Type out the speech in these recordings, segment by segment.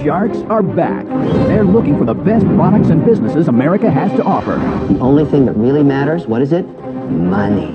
sharks are back. They're looking for the best products and businesses America has to offer. The only thing that really matters, what is it? Money.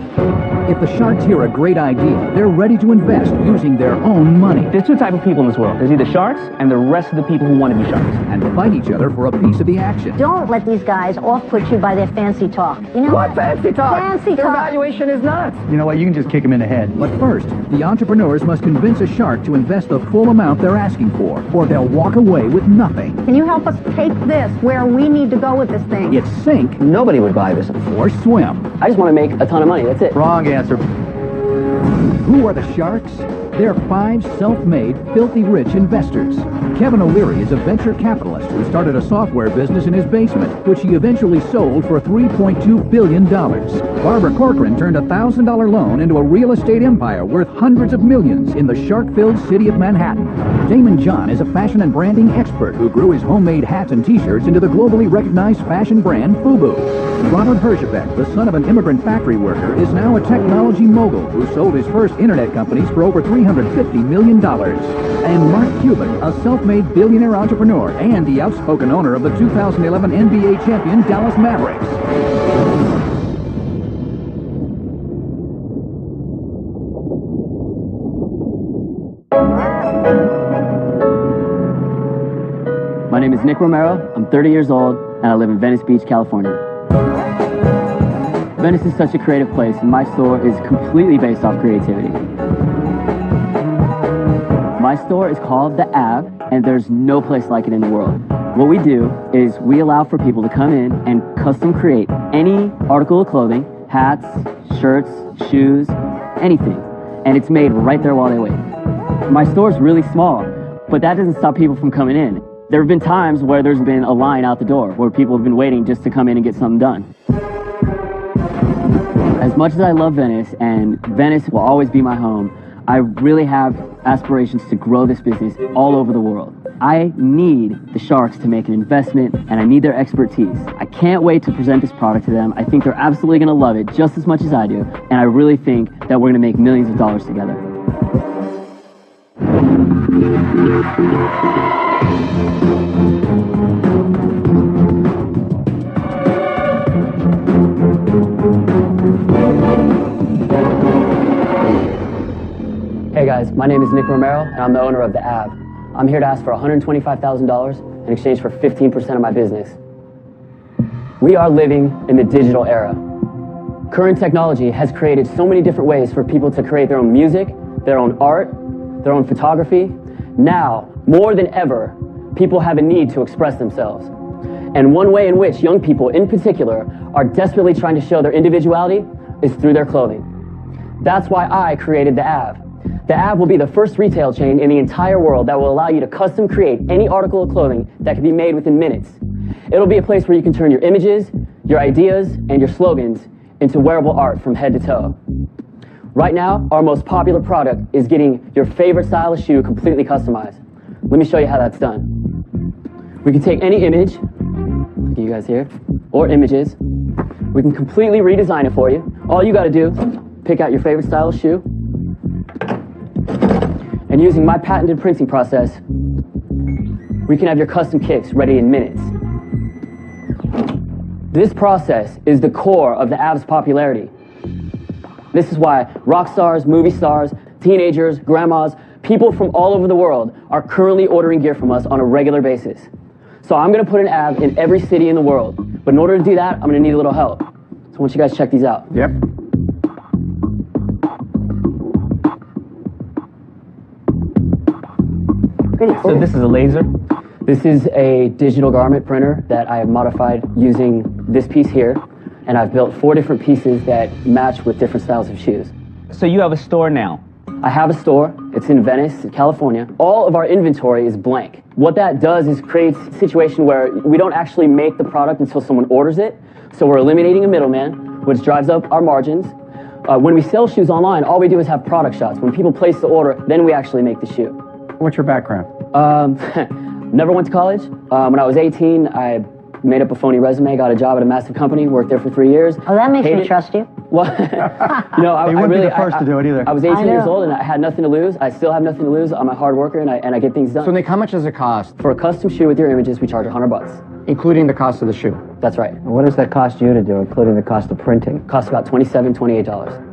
If the sharks hear a great idea, they're ready to invest using their own money. There's two types of people in this world. There's either sharks and the rest of the people who want to be sharks. And fight each other for a piece of the action. Don't let these guys off-put you by their fancy talk. You know What fancy talk? Fancy Their talk. valuation is nuts. You know what? You can just kick him in the head. But first, the entrepreneurs must convince a shark to invest the full amount they're asking for, or they'll walk away with nothing. Can you help us take this where we need to go with this thing? It's sink Nobody would buy this. or swim. I just want to make a ton of money. That's it. Wrong answer. Who are the sharks? They're 5 self-made, filthy rich investors. Kevin O'Leary is a venture capitalist who started a software business in his basement, which he eventually sold for $3.2 billion. Barbara Corcoran turned a $1,000 loan into a real estate empire worth hundreds of millions in the shark-filled city of Manhattan. Damon John is a fashion and branding expert who grew his homemade hats and t-shirts into the globally recognized fashion brand FUBU. Robert Herjavec, the son of an immigrant factory worker, is now a technology mogul who sold his first internet companies for over $350 million. And Mark Cuban, a self-made billionaire entrepreneur and the outspoken owner of the 2011 NBA champion Dallas Mavericks. My name is Nick Romero. I'm 30 years old, and I live in Venice Beach, California. Venice is such a creative place, and my store is completely based off creativity. My store is called The Av, and there's no place like it in the world. What we do is we allow for people to come in and custom create any article of clothing, hats, shirts, shoes, anything, and it's made right there while they wait. My store is really small, but that doesn't stop people from coming in. There have been times where there's been a line out the door where people have been waiting just to come in and get something done. As much as I love Venice, and Venice will always be my home, I really have aspirations to grow this business all over the world. I need the sharks to make an investment, and I need their expertise. I can't wait to present this product to them. I think they're absolutely going to love it just as much as I do, and I really think that we're going to make millions of dollars together. Hey guys, my name is Nick Romero, and I'm the owner of The Av. I'm here to ask for $125,000 in exchange for 15% of my business. We are living in the digital era. Current technology has created so many different ways for people to create their own music, their own art, their own photography. Now, more than ever, people have a need to express themselves. And one way in which young people in particular are desperately trying to show their individuality is through their clothing. That's why I created The Av. The Av will be the first retail chain in the entire world that will allow you to custom create any article of clothing that can be made within minutes. It'll be a place where you can turn your images, your ideas, and your slogans into wearable art from head to toe. Right now, our most popular product is getting your favorite style of shoe completely customized. Let me show you how that's done. We can take any image, look at you guys here, or images. We can completely redesign it for you. All you gotta do, pick out your favorite style of shoe, and using my patented printing process, we can have your custom kicks ready in minutes. This process is the core of the Av's popularity. This is why rock stars, movie stars, teenagers, grandmas, people from all over the world are currently ordering gear from us on a regular basis. So I'm gonna put an Av in every city in the world. But in order to do that, I'm gonna need a little help. So I want you guys to check these out. Yep. So this is a laser. This is a digital garment printer that I have modified using this piece here. And I've built 4 different pieces that match with different styles of shoes. So you have a store now? I have a store. It's in Venice, California. All of our inventory is blank. What that does is create a situation where we don't actually make the product until someone orders it. So we're eliminating a middleman, which drives up our margins. When we sell shoes online, all we do is have product shots. When people place the order, then we actually make the shoe. What's your background? Never went to college. When I was 18, I made up a phony resume, got a job at a massive company, worked there for 3 years. Oh, that makes me Hated- trust you. Well, you know, I You wouldn't really, be the first to do it either. I was 18 years know. old and I had nothing to lose. I still have nothing to lose. I'm a hard worker and I get things done. So Nick, how much does it cost, For a custom shoe with your images, we charge $100. including the cost of the shoe? That's right. What does that cost you to do, including the cost of printing? Costs about $27, $28.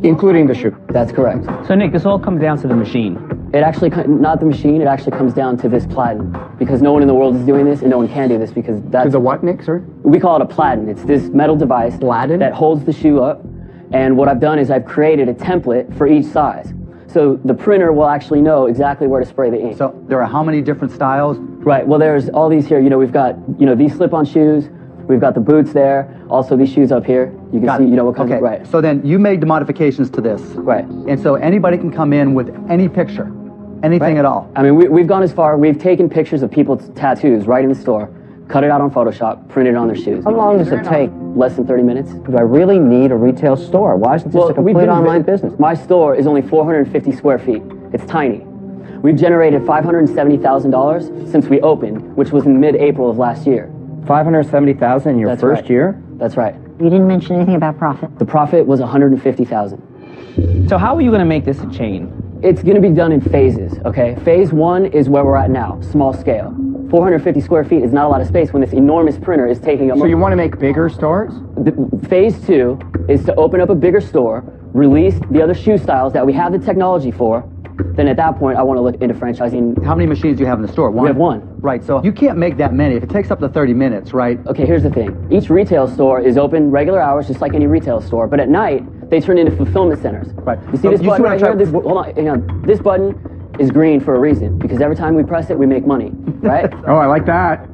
Including the shoe. That's correct. So Nick, this all comes down to the machine. It actually, not the machine, it actually comes down to this platen. Because no one in the world is doing this and no one can do this because To that's, the what, Nick, sir? we call it a platen. It's this metal device Platen? that holds the shoe up. And what I've done is I've created a template for each size. So the printer will actually know exactly where to spray the ink. So there are how many different styles? Right, well there's all these here, you know, we've got, you know, these slip-on shoes, we've got the boots there, also these shoes up here. You can Got see, it. you know, what kind Okay, of, right. so then you made the modifications to this. Right. And so anybody can come in with any picture, anything Right. at all. I mean, we've gone as far, we've taken pictures of people's tattoos right in the store, cut it out on Photoshop, printed it on their shoes. How long does it take? Less than 30 minutes. Do I really need a retail store? Why isn't this a we've complete been- online business? My store is only 450 square feet. It's tiny. We've generated $570,000 since we opened, which was in mid-April of last year. 570,000 in your That's first right. year? That's right. You didn't mention anything about profit. The profit was $150,000. So how are you going to make this a chain? It's going to be done in phases, okay? Phase 1 is where we're at now, small scale. 450 square feet is not a lot of space when this enormous printer is taking up... So you want to make bigger stores? Phase 2 is to open up a bigger store, release the other shoe styles that we have the technology for. Then at that point, I want to look into franchising. How many machines do you have in the store? One? We have one. Right, so you can't make that many. If it takes up to 30 minutes, right? Okay, here's the thing. Each retail store is open regular hours, just like any retail store. But at night, they turn into fulfillment centers. Right. You see So this you see button what right I'm here? trying- This, hold on, hang on. This button is green for a reason, because every time we press it, we make money, right? Oh, I like that.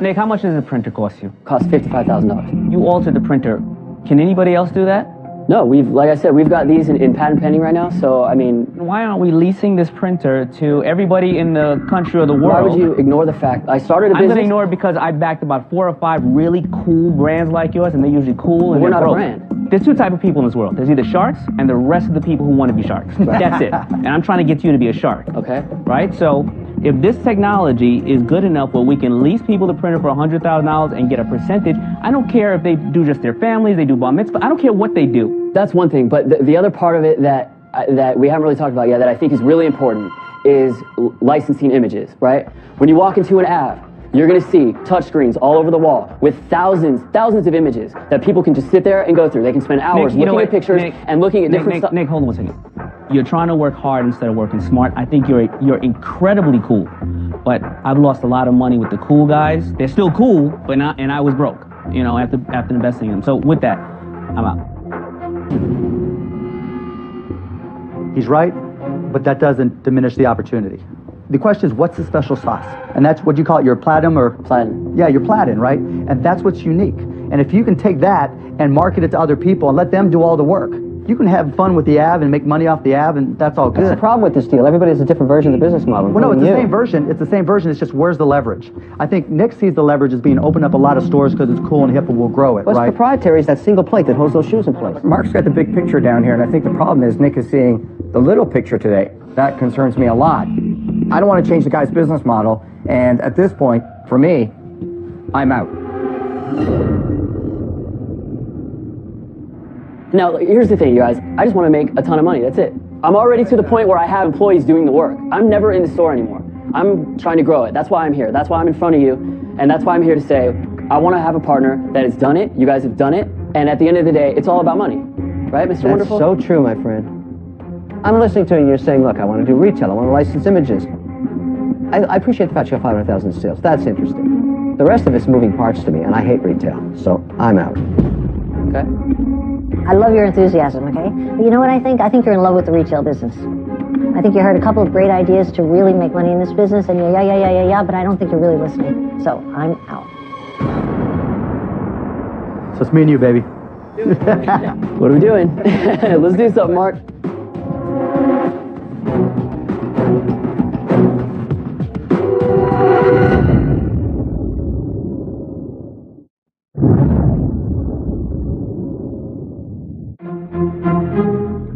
Nick, how much does the printer cost you? Costs $55,000. You altered the printer. Can anybody else do that? No, like I said, we've got these in patent pending right now. So I mean, Why aren't we leasing this printer to everybody in the country or the world? why would you ignore the fact I started a I'm business? going to ignore it because I backed about 4 or 5 really cool brands like yours, and they're usually cool and We're they're not a broke. brand. There's 2 types of people in this world. There's either sharks and the rest of the people who want to be sharks. That's it. And I'm trying to get you to be a shark. Okay. Right? So if this technology is good enough where we can lease people the printer for $100,000 and get a percentage, I don't care if they do just their families, they do bar mitzvah, I don't care what they do. That's one thing, but the other part of it that we haven't really talked about yet that I think is really important is licensing images, right? When you walk into an Ave, you're going to see touchscreens all over the wall with thousands of images that people can just sit there and go through. They can spend hours Nick, you know looking at what? pictures Nick, and looking at different stuff. Nick, hold on one second. You're trying to work hard instead of working smart. I think you're incredibly cool, but I've lost a lot of money with the cool guys. They're still cool, but not, and I was broke, you know, after investing in them. So with that, I'm out. He's right, but that doesn't diminish the opportunity. The question is, what's the special sauce? And that's what you call it, your platinum or? Platinum. Yeah, your platinum, right? And that's what's unique. And if you can take that and market it to other people and let them do all the work, you can have fun with the Ave and make money off the Ave, and that's all good. That's the problem with this deal. Everybody has a different version of the business model. Well, no, it's including the you. same version. It's the same version. It's just where's the leverage? I think Nick sees the leverage as being open up a lot of stores because it's cool and hip and we'll grow it, What's right? proprietary is that single plate that holds those shoes in place. Mark's got the big picture down here, and I think the problem is Nick is seeing the little picture today. That concerns me a lot. I don't want to change the guy's business model, and at this point, for me, I'm out. Now, here's the thing, you guys. I just want to make a ton of money. That's it. I'm already to the point where I have employees doing the work. I'm never in the store anymore. I'm trying to grow it. That's why I'm here. That's why I'm in front of you. And that's why I'm here to say, I want to have a partner that has done it. You guys have done it. And at the end of the day, it's all about money. Right, Mr. That's Wonderful? so true, my friend. I'm listening to you and you're saying, look, I want to do retail. I want to license images. I appreciate the fact you have 500,000 in sales. That's interesting. The rest of it's moving parts to me, and I hate retail. So I'm out. Okay. I love your enthusiasm, okay? But you know what I think? I think you're in love with the retail business. I think you heard a couple of great ideas to really make money in this business, and you're yeah, but I don't think you're really listening. So I'm out. So it's me and you, baby. What are we doing? Let's do something, Mark.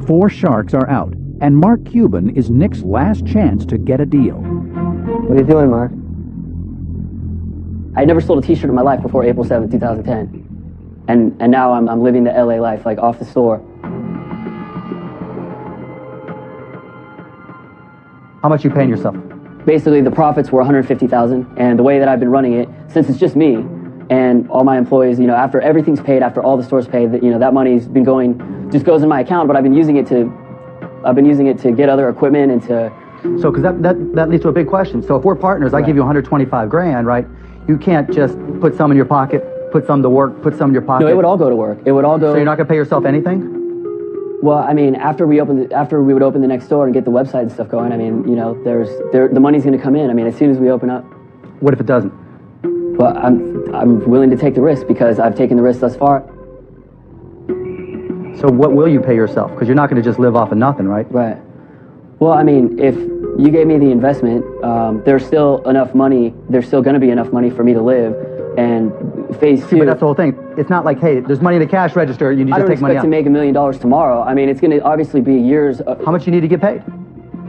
Four sharks are out, and Mark Cuban is Nick's last chance to get a deal. What are you doing, Mark? I never sold a t-shirt in my life before April 7th, 2010. And now I'm living the LA life, like off the store. How much you paying yourself? Basically, the profits were $150,000, and the way that I've been running it, since it's just me and all my employees, you know, after everything's paid, after all the stores paid, that, you know, that money's been going, just goes in my account, but I've been using it to get other equipment and to. So, because that leads to a big question. So, if we're partners, I give you 125 grand, right? You can't just put some in your pocket, put some to work, put some in your pocket. No, it would all go to work. It would all go. So you're not gonna pay yourself anything? Well, I mean, after we would open the next store and get the website and stuff going, I mean, you know, the money's going to come in. I mean, as soon as we open up. What if it doesn't? Well, I'm willing to take the risk because I've taken the risk thus far. So what will you pay yourself? Because you're not going to just live off of nothing, right? Right. Well, I mean, if you gave me the investment, there's still enough money. There's still going to be enough money for me to live. And phase two. See, but that's the whole thing. It's not like, hey, there's money in the cash register. You need to take money out. I don't expect to make $1 million tomorrow. I mean, it's going to obviously be years. How much you need to get paid?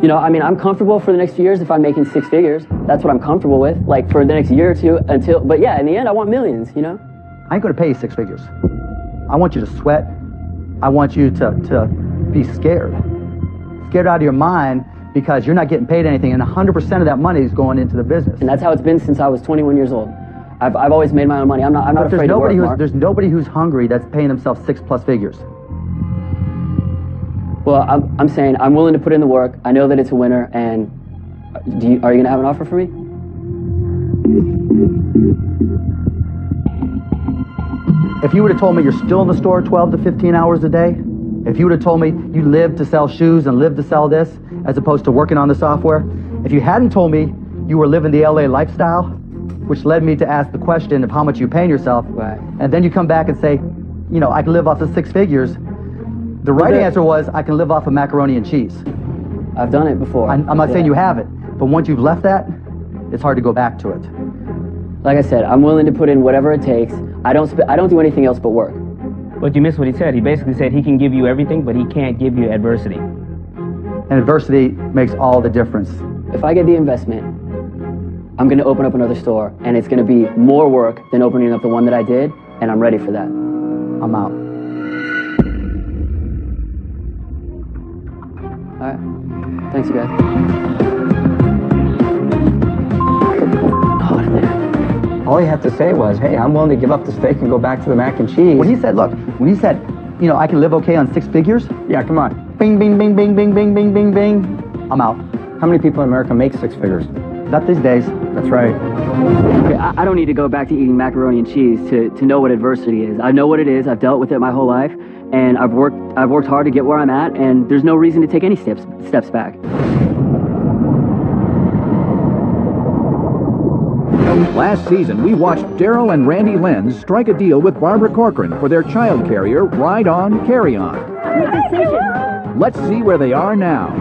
You know, I mean, I'm comfortable for the next few years if I'm making 6 figures. That's what I'm comfortable with. Like for the next year or two until. But yeah, in the end, I want millions. You know. I ain't going to pay you 6 figures. I want you to sweat. I want you to be scared out of your mind because you're not getting paid anything, and 100% of that money is going into the business. And that's how it's been since I was 21 years old. I've always made my own money. I'm not afraid to work, Mark. There's nobody who's hungry that's paying themselves 6+ figures. Well, I'm saying I'm willing to put in the work. I know that it's a winner, and are you going to have an offer for me? If you would have told me you're still in the store 12 to 15 hours a day, if you would have told me you live to sell shoes and live to sell this, as opposed to working on the software, if you hadn't told me you were living the LA lifestyle, which led me to ask the question of how much you paying yourself, right. And then you come back and say, you know, I can live off of 6 figures. The right answer was, I can live off of macaroni and cheese. I've done it before. I'm not saying you haven't, but once you've left that, it's hard to go back to it. Like I said, I'm willing to put in whatever it takes. I don't do anything else but work. But you missed what he said. He basically said he can give you everything, but he can't give you adversity. And adversity makes all the difference. If I get the investment, I'm going to open up another store, and it's going to be more work than opening up the one that I did, and I'm ready for that. I'm out. All right. Thanks, you guys. All he had to say was, hey, I'm willing to give up the steak and go back to the mac and cheese. When he said, you know, I can live okay on 6 figures. Yeah, come on. Bing, bing, bing, bing, bing, bing, bing, bing, bing. I'm out. How many people in America make 6 figures? Not these days. That's right. Okay, I don't need to go back to eating macaroni and cheese to know what adversity is. I know what it is. I've dealt with it my whole life, and I've worked hard to get where I'm at, and there's no reason to take any steps back. Last season, we watched Daryl and Randy Lenz strike a deal with Barbara Corcoran for their child carrier, Ride On, Carry On. Good decision. Let's see where they are now.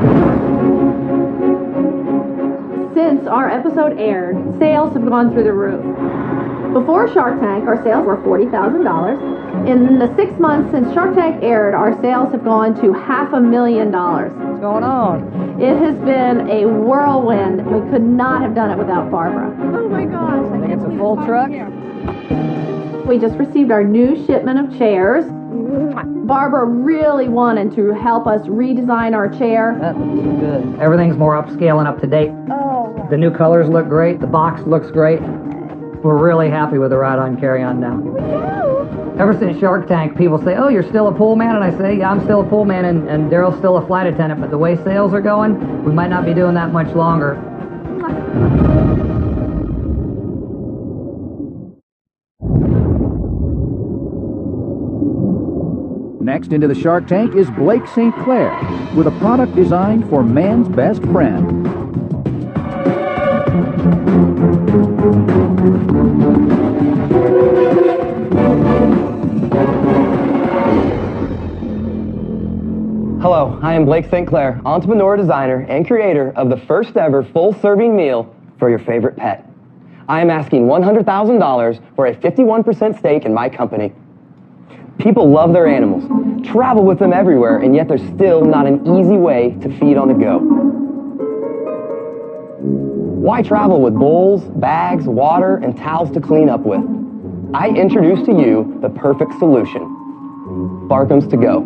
Since our episode aired, sales have gone through the roof. Before Shark Tank, our sales were $40,000. In the 6 months since Shark Tank aired, our sales have gone to $500,000. What's going on? It has been a whirlwind. We could not have done it without Barbara. Oh my gosh. I think it's a full truck. We just received our new shipment of chairs. Barbara really wanted to help us redesign our chair. That looks good. Everything's more upscale and up to date. Oh. The new colors look great. The box looks great. We're really happy with the Ride On Carry On now. Ever since Shark Tank, people say, oh, you're still a pool man? And I say, yeah, I'm still a pool man, and Daryl's still a flight attendant. But the way sales are going, we might not be doing that much longer. Next into the Shark Tank is Blake St. Clair with a product designed for man's best friend. Hello, I am Blake St. Clair, entrepreneur, designer, and creator of the first ever full-serving meal for your favorite pet. I am asking $100,000 for a 51% stake in my company. People love their animals, travel with them everywhere, and yet there's still not an easy way to feed on the go. Why travel with bowls, bags, water, and towels to clean up with? I introduce to you the perfect solution. Barkham's To Go.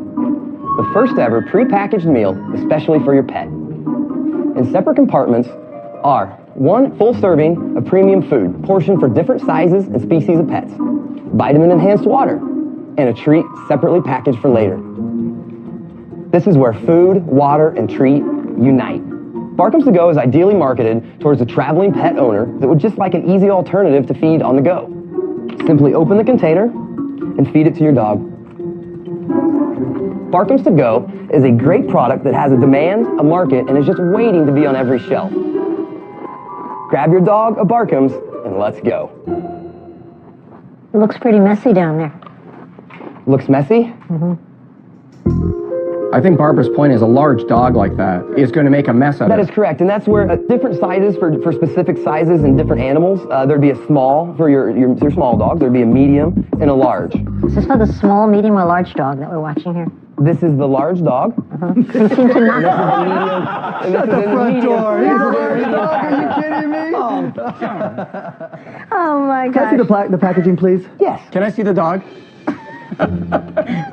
The first ever pre-packaged meal especially for your pet. In separate compartments are one full serving of premium food, portioned for different sizes and species of pets, vitamin-enhanced water, and a treat separately packaged for later. This is where food, water, and treat unite. Barkham's To Go is ideally marketed towards a traveling pet owner that would just like an easy alternative to feed on the go. Simply open the container and feed it to your dog. Barkham's To Go is a great product that has a demand, a market, and is just waiting to be on every shelf. Grab your dog a Barkham's and let's go. It looks pretty messy down there. Looks messy? I think Barbara's point is a large dog like that is going to make a mess of it. That is correct, and that's where different sizes for specific sizes and different animals. There'd be a small for your small dog. There'd be a medium and a large. Is this for the small, medium, or large dog that we're watching here? This is the large dog. They seem to not. Shut the front door. He's a large dog. Are you kidding me? Oh my Can I see gosh. the packaging, please? Yes. Can I see the dog?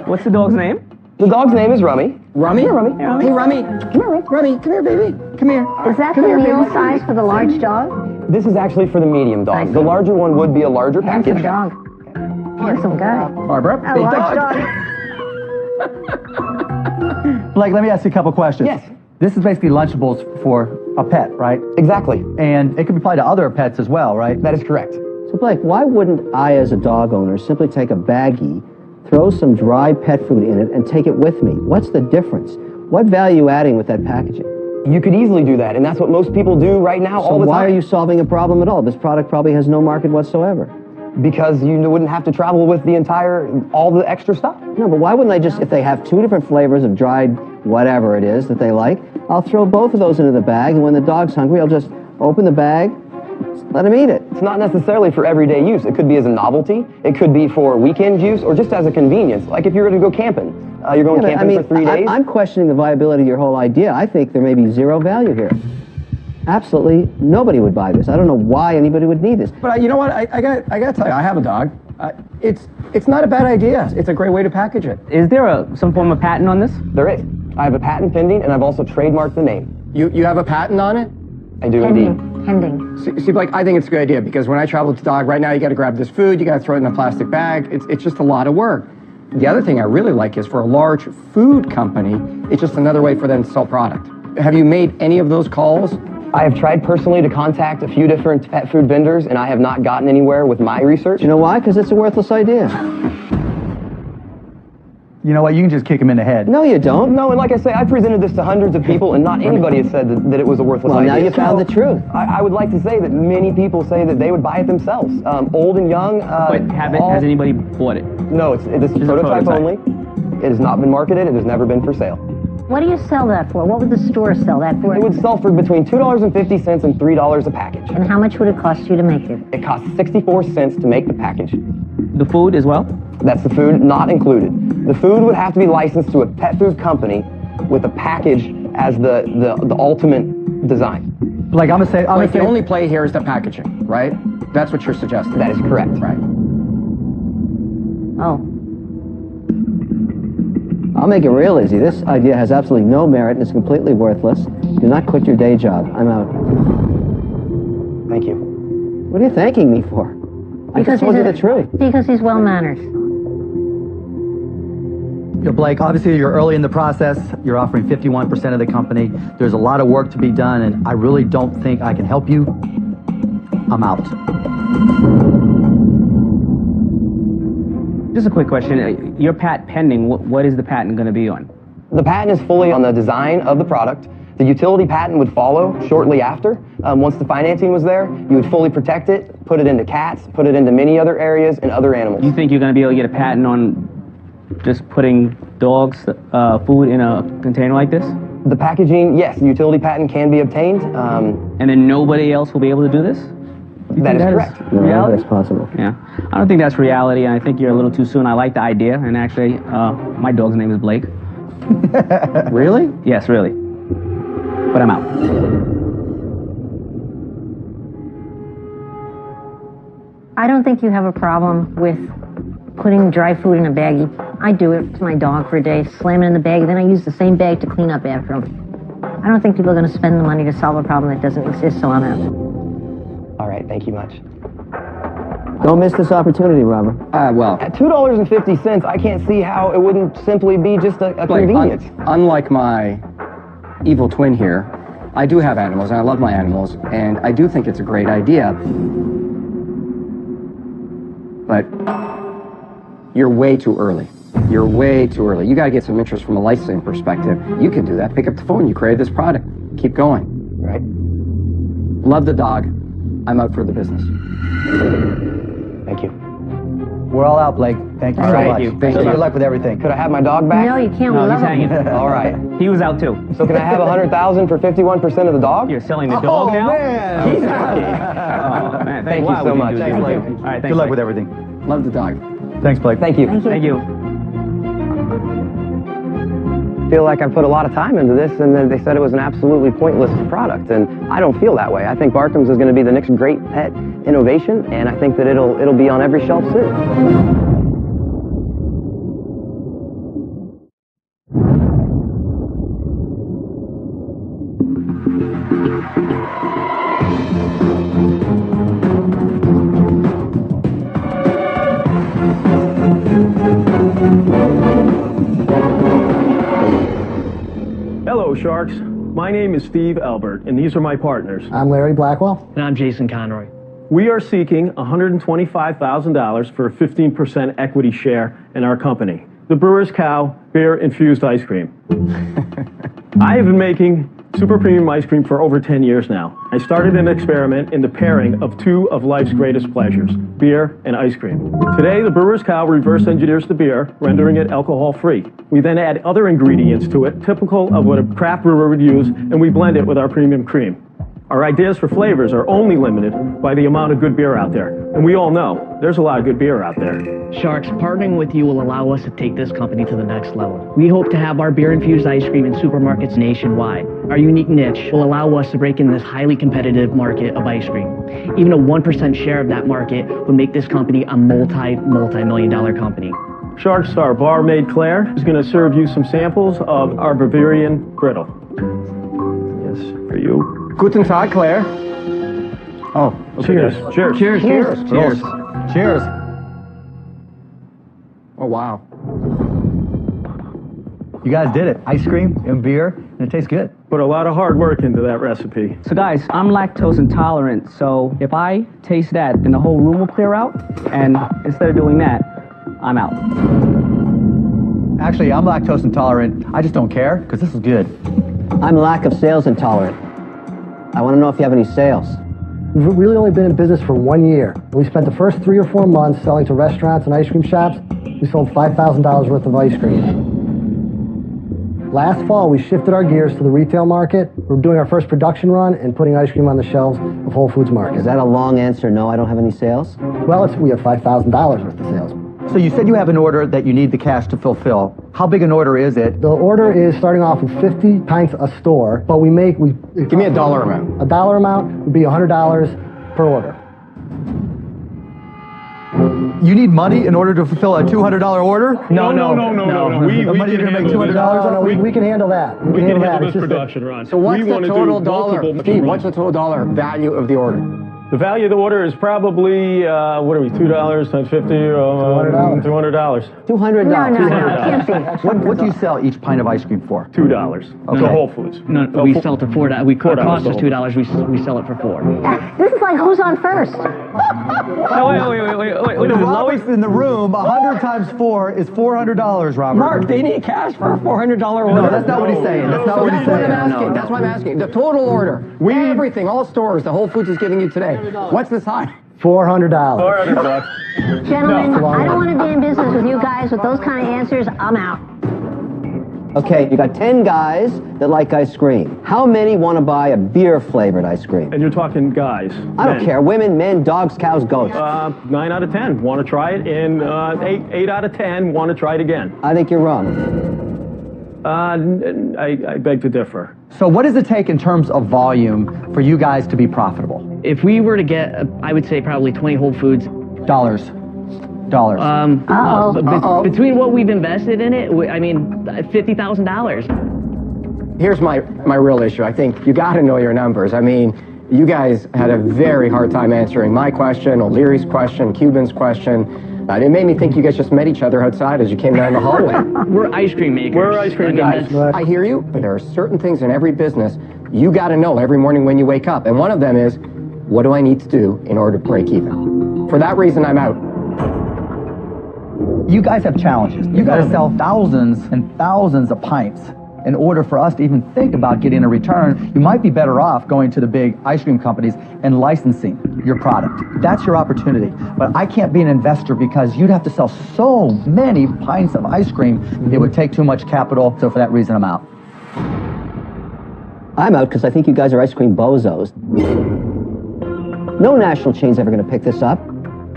What's the dog's name? The dog's name is Rummy. Rummy? Yeah, Rummy. Hey, Rummy. Come here, Rummy. Come here, baby. Come here. Is that the meal size for the large dog? This is actually for the medium dog. The larger one would be a larger Handsome package. dog. Handsome guy. Barbara, A big large dog. dog. Blake, let me ask you a couple questions. Yes. This is basically Lunchables for a pet, right? Exactly. And it could be applied to other pets as well, right? That is correct. So Blake, why wouldn't I as a dog owner simply take a baggie, throw some dry pet food in it, and take it with me? What's the difference? What value adding with that packaging? You could easily do that, and that's what most people do right now all the So time. why are you solving a problem at all? This product probably has no market whatsoever. Because you wouldn't have to travel with all the extra stuff. No, but why wouldn't I just, if they have two different flavors of dried whatever it is that they like, I'll throw both of those into the bag, and when the dog's hungry, I'll just open the bag, let him eat it. It's not necessarily for everyday use. It could be as a novelty. It could be for weekend use, or just as a convenience. Like if you're going to go camping. You're going camping for 3 days. I'm questioning the viability of your whole idea. I think there may be zero value here. Absolutely nobody would buy this. I don't know why anybody would need this. But you know what? I got to tell you, I have a dog. It's not a bad idea. It's a great way to package it. Is there some form of patent on this? There is. I have a patent pending, and I've also trademarked the name. You have a patent on it? I do indeed. Pending. See, Blake, I think it's a good idea because when I travel with the dog, right now you got to grab this food, you got to throw it in a plastic bag. It's just a lot of work. The other thing I really like is for a large food company, it's just another way for them to sell product. Have you made any of those calls? I have tried personally to contact a few different pet food vendors, and I have not gotten anywhere with my research. You know why? Because it's a worthless idea. You know what? You can just kick him in the head. No, you don't. No, and like I say, I presented this to hundreds of people, and not anybody has said that it was a worthless Well, idea. now you found the truth. I would like to say that many people say that they would buy it themselves, old and young. But has anybody bought it? No, it's Just a prototype prototype. only. It has not been marketed. It has never been for sale. What do you sell that for? What would the store sell that for? It would sell for between $2.50 and $3 a package. And how much would it cost you to make it? It costs 64 cents to make the package. The food as well? That's the food not included. The food would have to be licensed to a pet food company with a package as the ultimate design. Like I'm gonna say The only play here is the packaging, right? That's what you're suggesting. That is correct. Right. Oh. I'll make it real easy. This idea has absolutely no merit and is completely worthless. Do not quit your day job. I'm out. Thank you. What are you thanking me for? I just told you the truth. Because he's well-mannered. Blake, obviously you're early in the process. You're offering 51% of the company. There's a lot of work to be done, and I really don't think I can help you. I'm out. Just a quick question. Your patent pending, what is the patent going to be on? The patent is fully on the design of the product. The utility patent would follow shortly after. Once the financing was there, you would fully protect it, put it into cats, put it into many other areas and other animals. You think you're going to be able to get a patent on just putting dogs' food in a container like this? The packaging, yes, the utility patent can be obtained. And then nobody else will be able to do this? That is correct. No, Reality? that's possible. Yeah. I don't think that's reality, and I think you're a little too soon. I like the idea, and actually, my dog's name is Blake. Really? Yes, really. But I'm out. I don't think you have a problem with putting dry food in a baggie. I do it to my dog for a day, slam it in the bag, then I use the same bag to clean up after him. I don't think people are going to spend the money to solve a problem that doesn't exist, so I'm out. All right, thank you much. Don't miss this opportunity, Robert. Well, At $2.50, I can't see how it wouldn't simply be just a convenience. Unlike my evil twin here, I do have animals, and I love my animals, and I do think it's a great idea. But you're way too early. You're way too early. You got to get some interest from a licensing perspective. You can do that. Pick up the phone. You created this product. Keep going. Right. Love the dog. I'm out for the business. Thank you. We're all out, Blake. Thank you so Thank much. you. Thank you. Good luck with everything. Could I have my dog back? No, you can't. We No, love he's him. hanging. All right. He was out too. So can I have $100,000 for 51% of the dog? You're selling the dog now? man. He's happy. Oh, man. Thank you Wow, so we much. do Thanks, this. Blake. All right, thanks, Good luck Blake. with everything. Love the dog. Thanks, Blake. Thank you. Thank you. I feel like I put a lot of time into this, and then they said it was an absolutely pointless product, and I don't feel that way. I think Barkham's is going to be the next great pet innovation, and I think that it'll be on every shelf soon. Hello, Sharks. My name is Steve Albert, and these are my partners. I'm Larry Blackwell. And I'm Jason Conroy. We are seeking $125,000 for a 15% equity share in our company, the Brewer's Cow beer-infused ice cream. I have been making super premium ice cream for over 10 years now. I started an experiment in the pairing of two of life's greatest pleasures, beer and ice cream. Today, the Brewer's Cow reverse engineers the beer, rendering it alcohol-free. We then add other ingredients to it, typical of what a craft brewer would use, and we blend it with our premium cream. Our ideas for flavors are only limited by the amount of good beer out there. And we all know there's a lot of good beer out there. Sharks, partnering with you will allow us to take this company to the next level. We hope to have our beer-infused ice cream in supermarkets nationwide. Our unique niche will allow us to break in this highly competitive market of ice cream. Even a 1% share of that market would make this company a multi-million-dollar company. Shark Star Barmaid Claire is going to serve you some samples of our Bavarian griddle. Yes, for you. Guten Tag, Claire. Oh, cheers. Cheers. Cheers. Cheers. Cheers. Cheers. Oh, wow. You guys did it. Ice cream and beer, and it tastes good. Put a lot of hard work into that recipe. So guys, I'm lactose intolerant, so if I taste that, then the whole room will clear out, and instead of doing that, I'm out. Actually, I'm lactose intolerant. I just don't care, because this is good. I'm lack of sales intolerant. I want to know if you have any sales. We've really only been in business for 1 year. We spent the first 3 or 4 months selling to restaurants and ice cream shops. We sold $5,000 worth of ice cream. Last fall, we shifted our gears to the retail market. We're doing our first production run and putting ice cream on the shelves of Whole Foods Market. Is that a long answer? No, I don't have any sales? Well, we have $5,000 worth of sales. So you said you have an order that you need the cash to fulfill. How big an order is it? The order is starting off with 50 pints a store, but Give me a dollar amount. A dollar amount would be $100 per order. You need money in order to fulfill a $200 order? No. We money can to make handle $200? this. We can handle that. We can handle It's this just production run. So what's We the wanna total do dollar, multiple Steve, runs. what's the total dollar value of the order? The value of the order is probably, what are we, $2 times 50? $200. $200. No, can't be. What do you sell each pint of ice cream for? $2. Okay. To Whole Foods. No, we sell to $4. Our cost is $4. $2. We sell it for $4. This is like who's on first. Oh, wait. The lowest in the room, 100 times 4 is $400, Robert. Mark, they need cash for a $400 order. No, that's not what he's saying. That's not what he's saying. That's what I'm asking. The total order. Everything, all stores, the Whole Foods is giving you today. What's the sign? $400. $400. Gentlemen, I don't want to be in business with you guys with those kind of answers. I'm out. Okay, you got 10 guys that like ice cream. How many want to buy a beer-flavored ice cream? And you're talking guys. I don't care. Women, men, dogs, cows, goats. 9 out of 10 want to try it, and 8 out of 10 want to try it again. I think you're wrong. I beg to differ. So what does it take in terms of volume for you guys to be profitable? If we were to get, I would say probably 20 Whole Foods Dollars. Between what we've invested in it, I mean, $50,000. Here's my real issue. I think you got to know your numbers. I mean, you guys had a very hard time answering my question, O'Leary's question, Cuban's question. It made me think you guys just met each other outside as you came down the hallway. We're ice cream makers. We're ice cream guys. I hear you, but there are certain things in every business you got to know every morning when you wake up. And one of them is, what do I need to do in order to break even? For that reason, I'm out. You guys have challenges. You got to sell thousands and thousands of pints in order for us to even think about getting a return. You might be better off going to the big ice cream companies and licensing your product. That's your opportunity. But I can't be an investor because you'd have to sell so many pints of ice cream. It would take too much capital. So for that reason, I'm out. I'm out because I think you guys are ice cream bozos. No national chain's ever going to pick this up.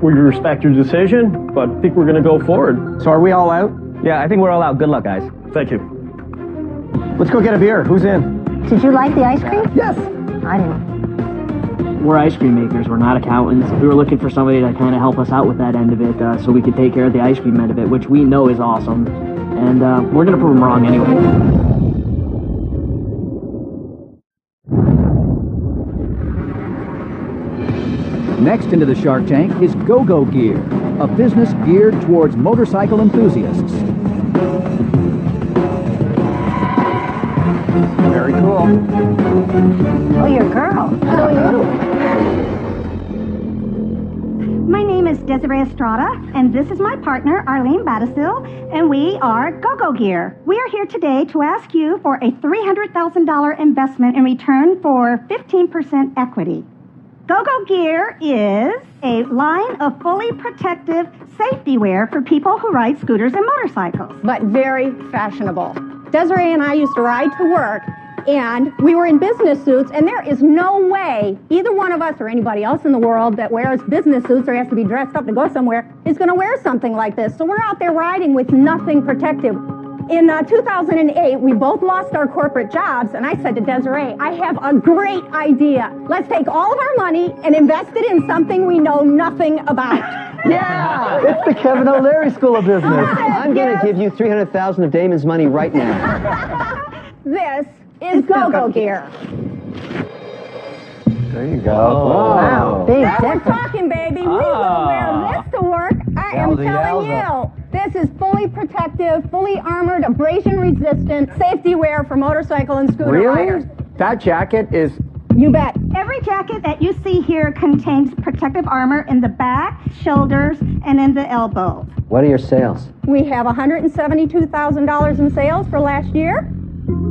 We respect your decision, but I think we're going to go forward. So are we all out? Yeah, I think we're all out. Good luck, guys. Thank you. Let's go get a beer. Who's in? Did you like the ice cream? Yes. I didn't. We're ice cream makers. We're not accountants. We were looking for somebody to kind of help us out with that end of it, so we could take care of the ice cream end of it, which we know is awesome. And we're going to prove them wrong anyway. Next into the Shark Tank is Go-Go Gear, a business geared towards motorcycle enthusiasts. Very cool. Oh, you're a girl. How are you? My name is Desiree Estrada, and this is my partner, Arlene Badasil, and we are Go-Go Gear. We are here today to ask you for a $300,000 investment in return for 15% equity. Go-Go Gear is a line of fully protective safety wear for people who ride scooters and motorcycles. But very fashionable. Desiree and I used to ride to work, and we were in business suits, and there is no way either one of us or anybody else in the world that wears business suits or has to be dressed up to go somewhere is going to wear something like this. So we're out there riding with nothing protective. In 2008, we both lost our corporate jobs, and I said to Desiree, I have a great idea. Let's take all of our money and invest it in something we know nothing about. Yeah! It's the Kevin O'Leary School of Business. I'm going to give you $300,000 of Damon's money right now. This is Go-Go Gear. There you go. Oh. Wow. Big Now we're difference. talking, baby. We will wear this to work. I am telling you. This is fully protective, fully armored, abrasion-resistant safety wear for motorcycle and scooter riders. That jacket is... You bet. Every jacket that you see here contains protective armor in the back, shoulders, and in the elbows. What are your sales? We have $172,000 in sales for last year.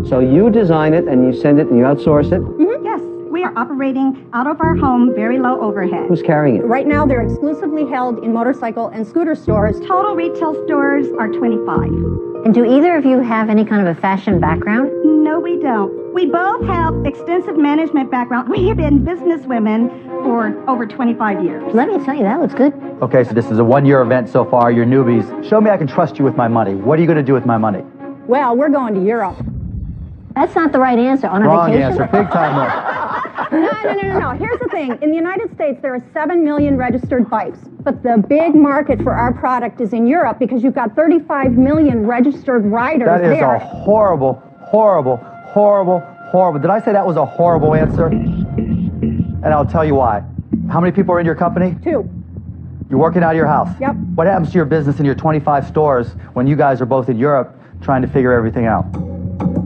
So you design it and you send it and you outsource it? Mm-hmm. Yes, we are operating out of our home, very low overhead. Who's carrying it? Right now, they're exclusively held in motorcycle and scooter stores. Total retail stores are 25. And do either of you have any kind of a fashion background? No, we don't. We both have extensive management background. We have been businesswomen for over 25 years. Let me tell you, that looks good. Okay, so this is a one-year event so far. You're newbies. Show me I can trust you with my money. What are you going to do with my money? Well, we're going to Europe. That's not the right answer. On a Wrong vacation? answer. Big time up. No. Here's the thing. In the United States, there are 7 million registered bikes. But the big market for our product is in Europe because you've got 35 million registered riders there. That is a horrible. Did I say that was a horrible answer? And I'll tell you why. How many people are in your company? 2. You're working out of your house? Yep. What happens to your business in your 25 stores when you guys are both in Europe trying to figure everything out?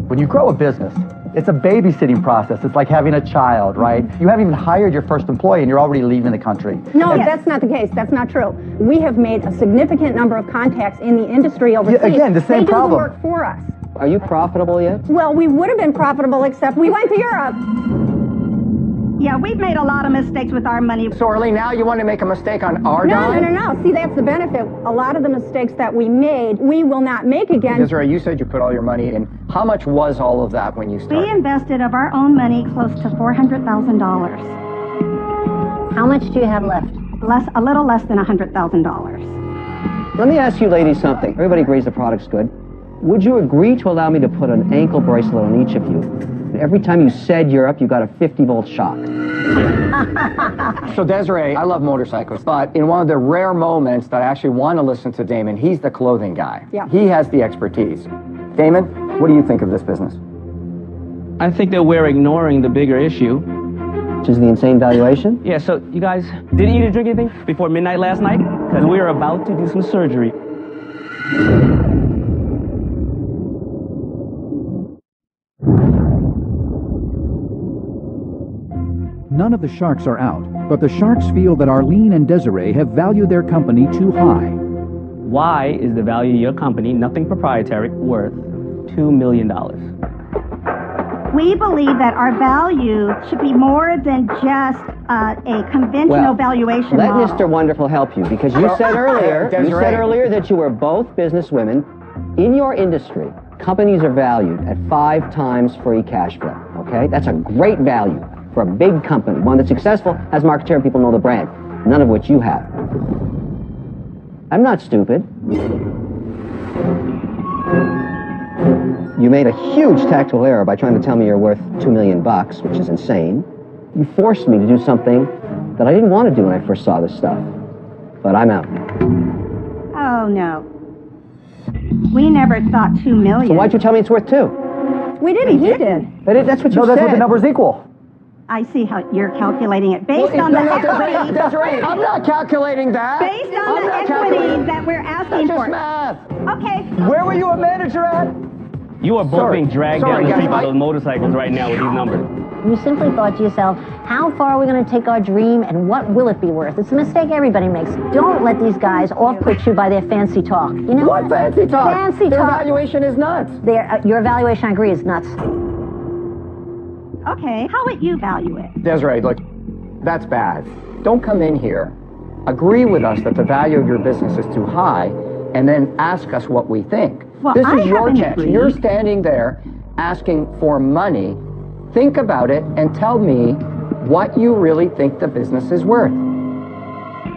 When you grow a business, it's a babysitting process. It's like having a child, right? You haven't even hired your first employee and you're already leaving the country. No, that's not the case. That's not true. We have made a significant number of contacts in the industry overseas. Yeah, again, the same problem. They do the work for us. Are you profitable yet? Well, we would have been profitable except we went to Europe. Yeah, we've made a lot of mistakes with our money. So, Arlene, now you want to make a mistake on our dime? No. See, that's the benefit. A lot of the mistakes that we made, we will not make again. Desiree, you said you put all your money in. How much was all of that when you started? We invested of our own money close to $400,000. How much do you have left? A little less than $100,000. Let me ask you ladies something. Everybody agrees the product's good. Would you agree to allow me to put an ankle bracelet on each of you Every time you said Europe, you got a 50-volt shock. So Desiree, I love motorcycles, but in one of the rare moments that I actually want to listen to Damon, he's the clothing guy. Yeah. He has the expertise. Damon, what do you think of this business? I think that we're ignoring the bigger issue. Which is the insane valuation? Yeah, so you guys didn't eat or drink anything before midnight last night? Because we were about to do some surgery. None of the sharks are out, but the sharks feel that Arlene and Desiree have valued their company too high. Why is the value of your company, nothing proprietary, worth $2 million? We believe that our value should be more than just a conventional valuation Let model. Mr. Wonderful help you, because you said earlier, that you were both businesswomen. In your industry, companies are valued at 5 times free cash flow, okay? That's a great value for a big company, one that's successful, has market share, and people know the brand, none of which you have. I'm not stupid. You made a huge tactical error by trying to tell me you're worth $2 million, which is insane. You forced me to do something that I didn't want to do when I first saw this stuff. But I'm out. Oh, no. We never thought $2 million. So why'd you tell me it's worth 2? We didn't. He did. But that's what you said. No, that's what the numbers equal. I see how you're calculating it based on the equity. Desiree, I'm not calculating that. Based on the equity that we're asking That's for. just math. Okay. Where were you a manager at? You are both being dragged down the street by those motorcycles right now with these numbers. You simply thought to yourself, how far are we going to take our dream and what will it be worth? It's a mistake everybody makes. Don't let these guys off-put you by their fancy talk. You know What fancy talk? Fancy Their talk. valuation is nuts. Your evaluation, I agree, is nuts. Okay. How would you value it? Desiree, look, that's bad. Don't come in here, agree with us that the value of your business is too high, and then ask us what we think. Well, This I is your haven't chance. agreed. You're standing there asking for money. Think about it and tell me what you really think the business is worth.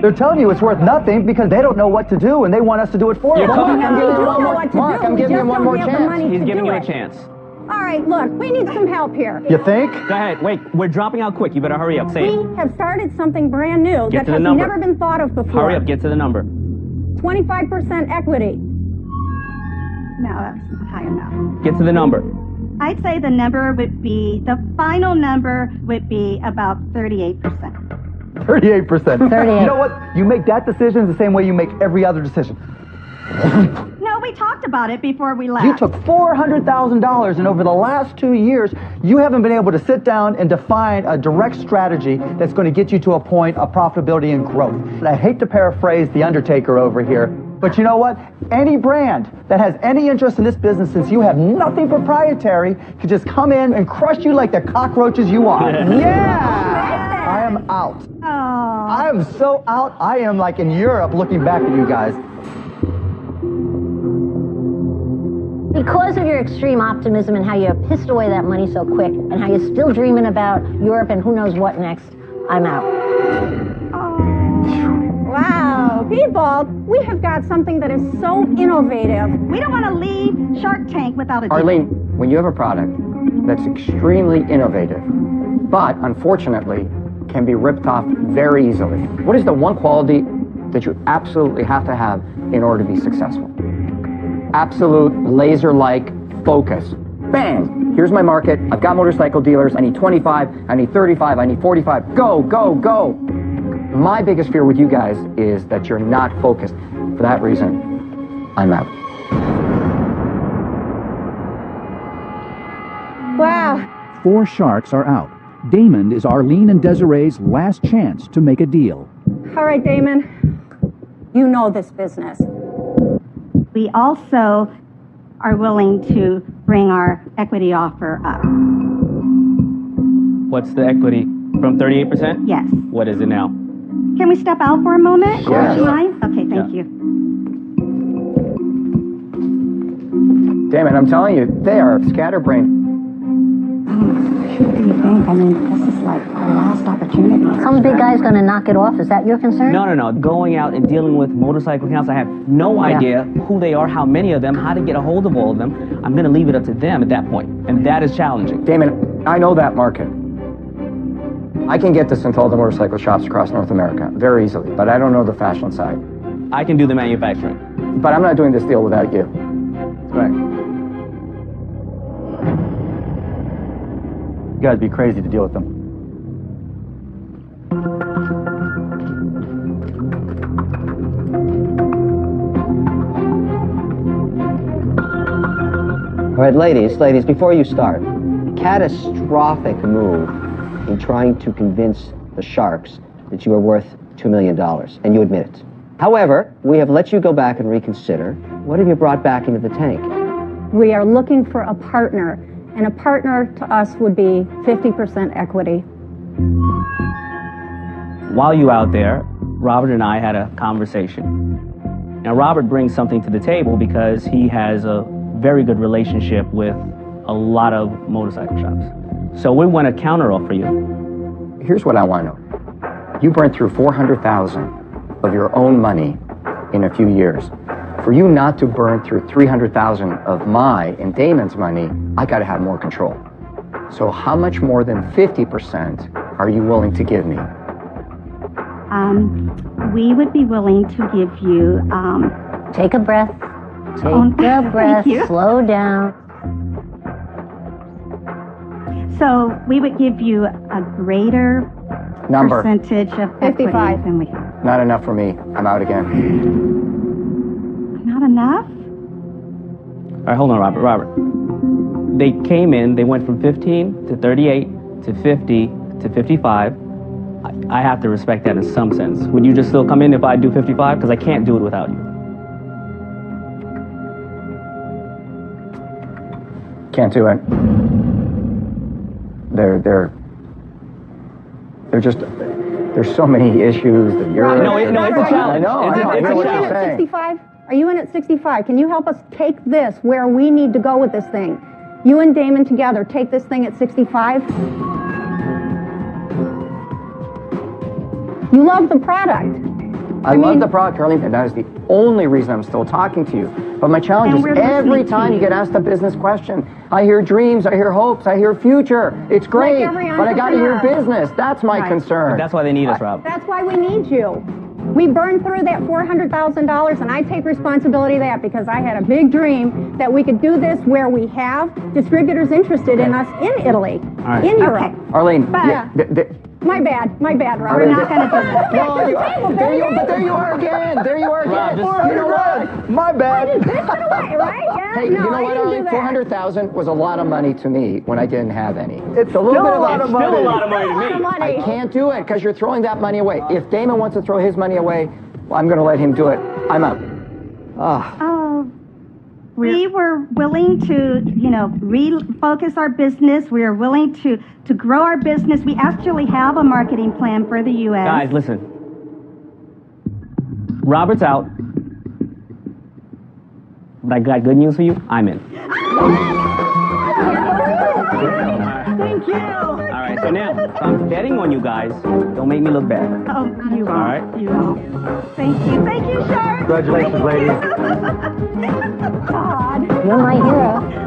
They're telling you it's worth nothing because they don't know what to do and they want us to do it for them. Mark, I'm giving him one more chance. He's giving you a chance. All right, look, we need some help here. You think? Go ahead. Wait, we're dropping out quick. You better hurry up. Say it. We have started something brand new Get that to the has number. never been thought of before. Hurry up. Get to the number. 25% equity. No, that's not high enough. Get to the number. I'd say the number would be, the final number would be about 38%. 38%. 38. You know what? You make that decision the same way you make every other decision. No, we talked about it before we left. You took $400,000 and over the last 2 years, you haven't been able to sit down and define a direct strategy that's going to get you to a point of profitability and growth. And I hate to paraphrase the Undertaker over here, but you know what? Any brand that has any interest in this business, since you have nothing proprietary, could just come in and crush you like the cockroaches you are. Yeah! I am out. Oh. I am so out. I am like in Europe looking back at you guys. Because of your extreme optimism and how you pissed away that money so quick and how you're still dreaming about Europe and who knows what next, I'm out. Wow, people, we have got something that is so innovative. We don't want to leave Shark Tank without a deal. Arlene, when you have a product that's extremely innovative, but unfortunately can be ripped off very easily, what is the one quality that you absolutely have to have in order to be successful? Absolute laser-like focus. Bang! Here's my market. I've got motorcycle dealers. I need 25. I need 35. I need 45. Go, go, go. My biggest fear with you guys is that you're not focused. For that reason, I'm out. Wow. 4 sharks are out. Damon is Arlene and Desiree's last chance to make a deal. All right, Damon, you know this business. We also are willing to bring our equity offer up. What's the equity? From 38%? Yes. What is it now? Can we step out for a moment? Sure. Would you mind? Okay, thank you. Damn it, I'm telling you, they are scatterbrained. What do you think? I mean, this is like our last opportunity. Some big guy's going to knock it off. Is that your concern? No. Going out and dealing with motorcycle accounts, I have no idea who they are, how many of them, how to get a hold of all of them. I'm going to leave it up to them at that point, and that is challenging. Damon, I know that market. I can get this into all the motorcycle shops across North America very easily, but I don't know the fashion side. I can do the manufacturing. But I'm not doing this deal without you. Right. You guys be crazy to deal with them. All right, ladies, before you start, catastrophic move in trying to convince the sharks that you are worth $2 million, and you admit it. However, we have let you go back and reconsider. What have you brought back into the tank? We are looking for a partner, and a partner to us would be 50% equity. While you out there, Robert and I had a conversation. Now, Robert brings something to the table because he has a very good relationship with a lot of motorcycle shops. So we want to counteroffer you. Here's what I want to know. You burned through $400,000 of your own money in a few years. For you not to burn through $300,000 of my and Damon's money, I got to have more control. So how much more than 50% are you willing to give me? We would be willing to give you, Take a breath. Take a breath. Slow down. So we would give you a greater Number. percentage of 55. than we have. Not enough for me. I'm out again. Not enough? All right, hold on, Robert. They came in, they went from 15 to 38 to 50 to 55. I have to respect that in some sense. Would you just still come in if I do 55? Because I can't do it without you. Can't do it. They're just, there's so many issues that you're... No, it's a challenge. I know, Are you in at 65? Are you in at 65? Can you help us take this where we need to go with this thing? You and Damon together, take this thing at 65? You love the product. I love the product, Carlene, and that is the only reason I'm still talking to you. But my challenge is every time you get asked a business question, I hear dreams, I hear hopes, I hear future. It's great, but I got to hear business. That's my concern. But that's why they need us, Rob. That's why we need you. We burned through that $400,000, and I take responsibility of that because I had a big dream that we could do this where we have distributors interested in us in Italy, in Europe. Arlene, My bad, Rob. We're not going to do that. No, there you are again. There you are again. You know what? My bad. I just bitched it away, right? Yeah. Hey, no, you know I what, didn't Arlene? do that. $400,000 was a lot of money to me when I didn't have any. It's a little bit of a lot of money. Still a lot of money to me. I can't do it because you're throwing that money away. If Damon wants to throw his money away, well, I'm going to let him do it. I'm out. We were willing to, refocus our business. We are willing to grow our business. We actually have a marketing plan for the U.S. Guys, listen. Robert's out. But I got good news for you. I'm in. Thank you. All right, so now, if I'm betting on you guys, don't make me look bad. Oh, you won't. All right. You won't. Thank you, Shark. Congratulations, ladies. God. You're my hero.